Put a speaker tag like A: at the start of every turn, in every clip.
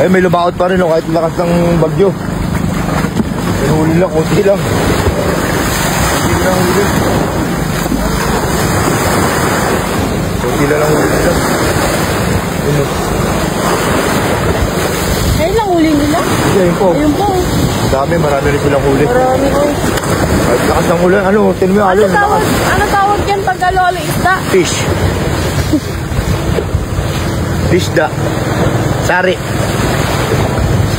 A: Ay, may lumaot pa rin, oh, kahit lakas ng bagyo. Huli lang, kunti lang. Kunti lang huli. Kunti lang huli nila.
B: Ayun lang huli nila?
A: Ayun po.
B: Ayun po.
A: Dami, marami rin silang huli.
B: Marami po.
A: Kahit lakas ng ulan, ano, tinan mo yung alon.
B: Ano tawag yan pag alolo isda?
A: Fish. Fishda. Sari.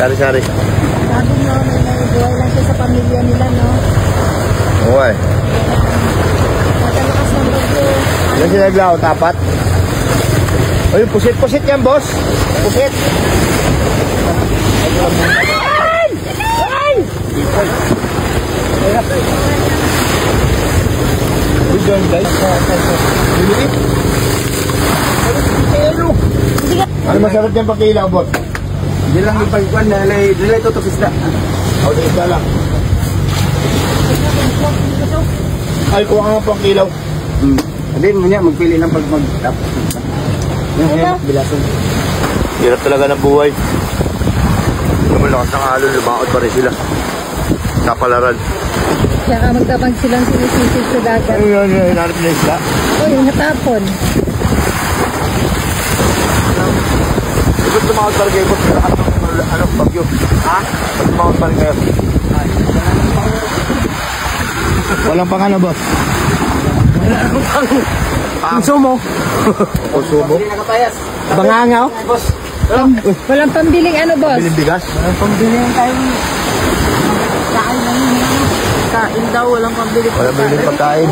A: Sari-sari.
B: Sabi mo, may buhay lang siya sa pamilya nila, no?
A: Okay.
B: Matalakas ng bagyo.
A: Ilan sila naglaot? 4? Ayun, pusit-pusit yan, boss. Pusit. Good job, guys. Liliit. Ano masarap yung pagkilaw, boss?
C: Hindi lang yung pagkuhan, nilay tutok isda.
A: O, di isda lang. Ay, kuha ka nga pagkilaw.
C: Hindi mo niya, magpili lang pag mag-tapos. Yung bilason.
A: Hirap talaga ng buhay. Lumalakas ng alon, lumakot pa rin sila. Kapalaran.
B: Kaya ka magtabang silang sinisisig sa dagat.
A: Ano yun, hinanap na isda?
B: O, yung natapon.
A: Ba't lumakot pa rin kayo, boss? Ano, bagyo? Ha? Ba't lumakot pa rin kayo? Walang pangano, boss?
C: Ang sumo.
A: O, sumo?
C: Bangangaw.
B: Walang pambiling ano, boss?
A: Biling bigas?
C: Walang pambiling tayo.
B: Kain lang yun. Kain daw, walang pambiling.
A: Walang biling pagkain.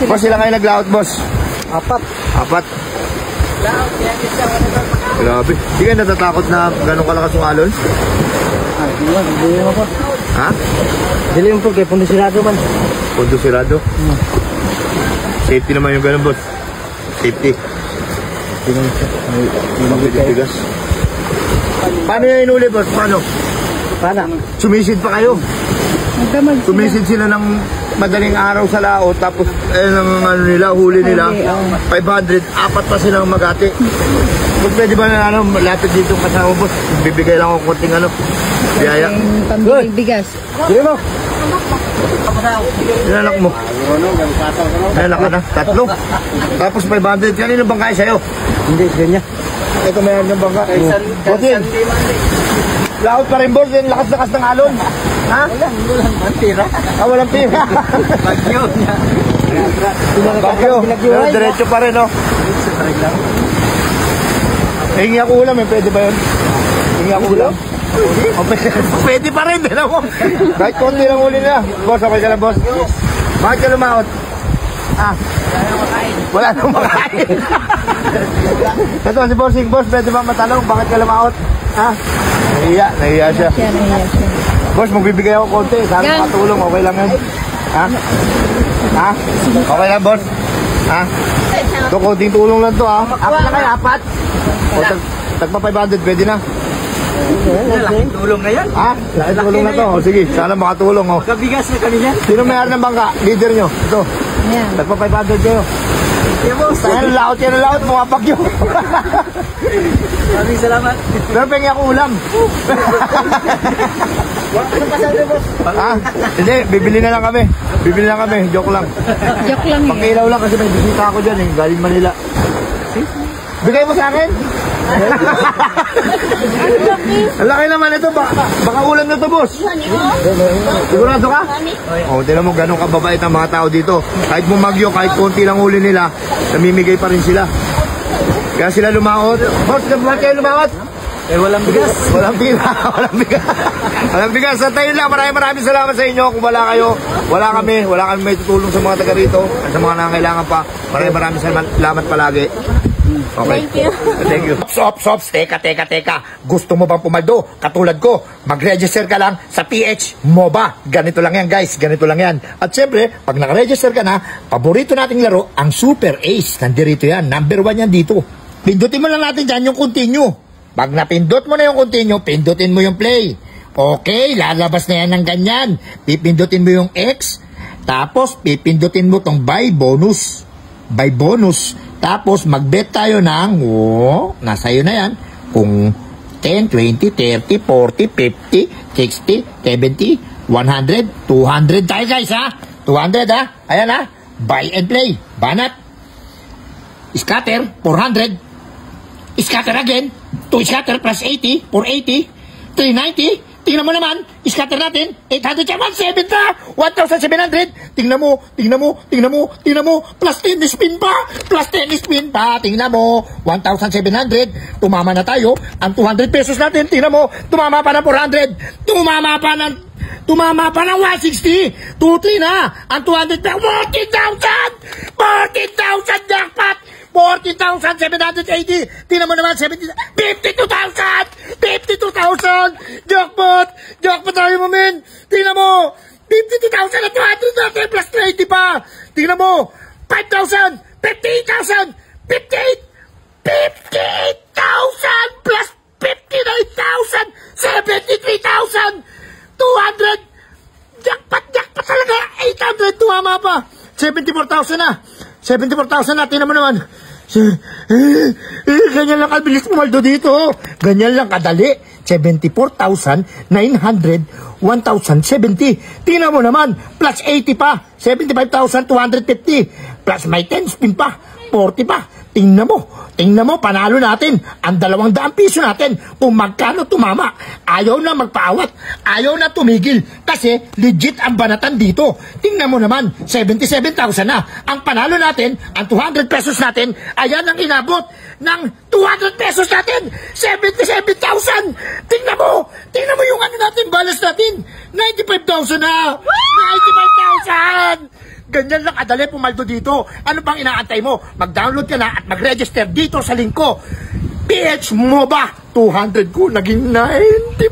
A: Boss, sila kayo naglaot, boss? 4. Grabe. Hindi kayo natatakot na gano'ng kalakas yung alon?
C: Dili mo po.
A: Ha?
C: Dili mo po, kaya pundisirado man.
A: Pundisirado? Safety naman yung gano'n, boss. Safety. Bigas. Paano yung inuli, boss? Paano? Sumisid pa kayo? Sumisid sila ng madaling araw sa laot, tapos ang ano nila, huli nila, 500, 4 pa silang magati. Kung pwede ba na ano, lapit dito kasama, boss, bibigay lang ako konting ano, biyaya.
B: Pambiling bigas.
A: Sige mo. Inanak mo. Inanak ka na, 3. Tapos 500, kanino bang kaya sa'yo?
C: Hindi, ganyan.
A: Ito mayroon ng bangka. Butin. Laot pa rin, boss, yung lakas-lakas ng alon. Ha?
C: Walang tira.
A: Walang pira.
C: Bagyo niya.
A: Bagyo. Pero diretso pa rin, no? Hingi ako ulam, pwede ba yun? Hingi ako ulam? Pwede pa rin, din ako. Kahit konti lang uli nila. Boss, okay ka lang, boss? Bakit ka lumaot? Wala nang makain. Ito, si Bossing, boss, pwede ba matanong? Bakit ka lumaot? Nahiya siya. Boss, magbibigay ako konti. Sana makatulong, okay lang yan. Okay lang, boss? Ito, konting tulong lang to, ha? 4 na kayo, 4? Tagpa 500, pwede na.
C: Laking tulong na yan.
A: Laking tulong na to. Sige, sana makatulong, oh.
C: Kabigas na kami yan.
A: Sino mayroon ng bangka? Leader nyo. Ito. Tagpa 500 kayo. Sa'yo, laot yan, laot. Mga bagyo.
C: Maraming salamat.
A: Pero pengi ako ulam. Hindi, bibili na lang kami. Joke lang.
B: Joke lang yun.
A: Pagkilaw lang kasi may bisita ako dyan, galing Manila. Bigay mo sa akin? Ang laki naman ito, baka ulam na to, boss. Sigurado ka? Tignan mo ganun kababait ang mga tao dito. Kahit bumagyo, kahit konti lang uli nila, namimigay pa rin sila. Kaya sila lumaot. Boss, bakit kayo lumaot?
C: Walang bigas.
A: Walang pira. Walang bigas. Sa tayo lang, maraming salamat sa inyo. Kung wala kayo, wala kami may tutulong sa mga taga rito at sa mga nangangailangan pa. Maraming salamat palagi. Okay. Thank you. Sops. Teka. Gusto mo bang pumaldo? Katulad ko, mag-register ka lang sa PH MOBA. Ganito lang yan, guys. Ganito lang yan. At syempre, pag naka-register ka na, paborito nating laro, ang Super Ace. Nandirito yan. Number 1 yan dito. Pindutin mo lang natin dyan yung continue. Pag napindot mo na yung continue, pindutin mo yung play. Okay, lalabas na yan ng ganyan. Pipindutin mo yung X. Tapos, pipindutin mo tong buy bonus. Tapos, mag-bet tayo ng, nasa iyo na yan, kung 10, 20, 30, 40, 50, 60, 70, 100, 200 tayo guys ha. 200 ha. Ayan ha. Buy and play. Banat. Scatter, 400. Scatter again. 2 scatter plus 80, 480, 390. Tingnan mo naman, scatter natin, 800, 1,700 na, 1,700. Tingnan mo, plus 10 spin pa, tingnan mo, 1,700, tumama na tayo, ang 200 pesos natin, tingnan mo, tumama pa ng 400, tumama pa ng 160, 2,3 na, ang 200 pesos, 40,000 jackpot, 40,780. Tingnan mo naman, 52,000! Jackpot tayo mo, men! Tingnan mo! 52,000 at 200 natin plus 30 pa! Tingnan mo! 5,000! 58,000! 58,000 plus 59,000! 73,000! 200! Jackpot talaga! 800! Tumama pa! 74,000 na! 74,000 na! Tingnan mo naman! Ganyan lang kabilis pumaldo dito. Ganyan lang kadali. 74,900, 1,070. Tingnan mo naman, plus 80 pa, 75,250. Plus may 10 spin pa, 40 pa. Tingnan mo, panalo natin ang 200 piso natin kung magkano tumama. Ayaw na magpaawat, ayaw na tumigil kasi legit ang banatan dito. Tingnan mo naman, 77,000 na. Ang panalo natin, ang 200 pesos natin, ayan ang inabot ng 200 pesos natin, 77,000. Tingnan mo yung ano natin, balance natin, 95,000 na. 95,000. Ganyan lang kadali pumaldo dito. Ano pang inaantay mo? Mag-download ka na at mag-register dito sa link ko. PH MOBA 200 ko naging 95,000.